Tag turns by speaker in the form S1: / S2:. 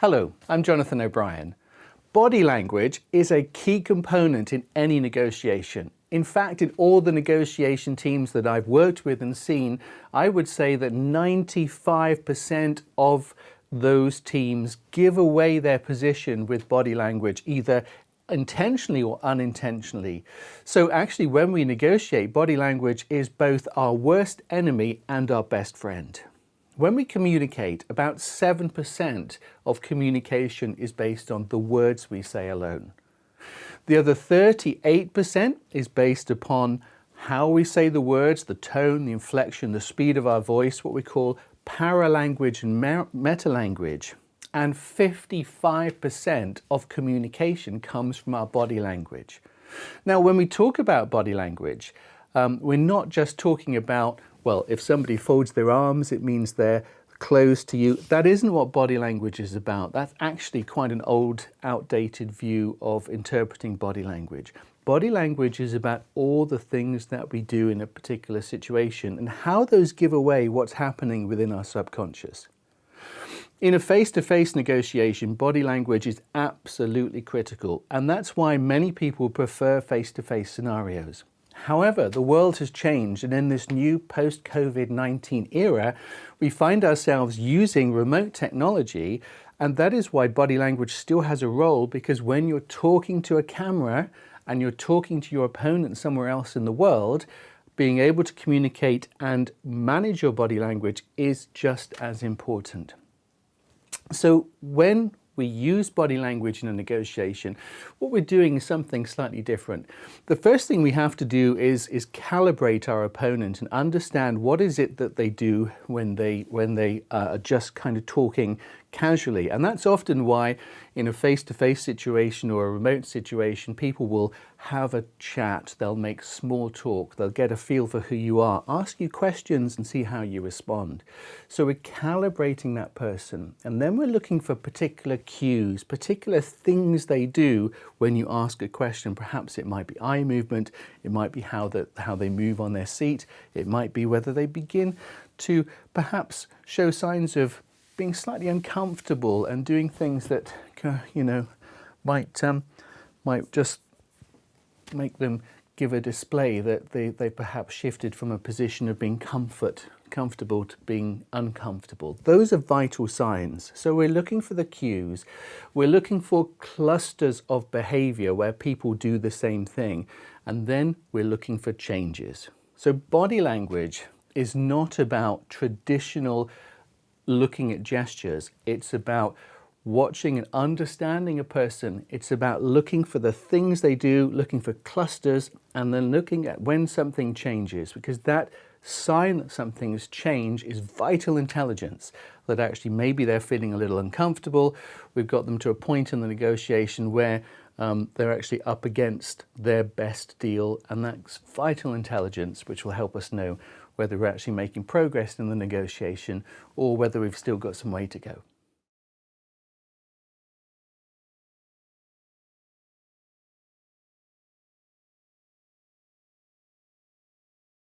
S1: Hello, I'm Jonathan O'Brien. Body language is a key component in any negotiation. In fact, in all the negotiation teams that I've worked with and seen, I would say that 95% of those teams give away their position with body language, either intentionally or unintentionally. So actually, when we negotiate, body language is both our worst enemy and our best friend. When we communicate, about 7% of communication is based on the words we say alone. The other 38% is based upon how we say the words, the tone, the inflection, the speed of our voice, what we call paralanguage and metalanguage. And 55% of communication comes from our body language. Now, when we talk about body language, we're not just talking about, well, if somebody folds their arms, it means they're close to you. That isn't what body language is about. That's actually quite an old, outdated view of interpreting body language. Body language is about all the things that we do in a particular situation and how those give away what's happening within our subconscious. In a face-to-face negotiation, body language is absolutely critical, and that's why many people prefer face-to-face scenarios. However, the world has changed, and in this new post-COVID-19 era, we find ourselves using remote technology, and that is why body language still has a role, because when you're talking to a camera and you're talking to your opponent somewhere else in the world, being able to communicate and manage your body language is just as important. So when we use body language in a negotiation, what we're doing is something slightly different. The first thing we have to do is calibrate our opponent and understand what is it that they do when they are just kind of talking casually. And that's often why in a face-to-face situation or a remote situation, people will have a chat, they'll make small talk, they'll get a feel for who you are, ask you questions and see how you respond. So we're calibrating that person, and then we're looking for particular cues, particular things they do when you ask a question. Perhaps it might be eye movement, it might be how they move on their seat, it might be whether they begin to perhaps show signs of being slightly uncomfortable and doing things that, might just make them give a display that they perhaps shifted from a position of being comfortable to being uncomfortable. Those are vital signs. So we're looking for the cues. We're looking for clusters of behavior where people do the same thing. And then we're looking for changes. So body language is not about traditional looking at gestures. It's about watching and understanding a person. It's about looking for the things they do, looking for clusters, and then looking at when something changes, because that sign that something's changed is vital intelligence, that actually maybe they're feeling a little uncomfortable. We've got them to a point in the negotiation where they're actually up against their best deal, and that's vital intelligence, which will help us know whether we're actually making progress in the negotiation or whether we've still got some way to go.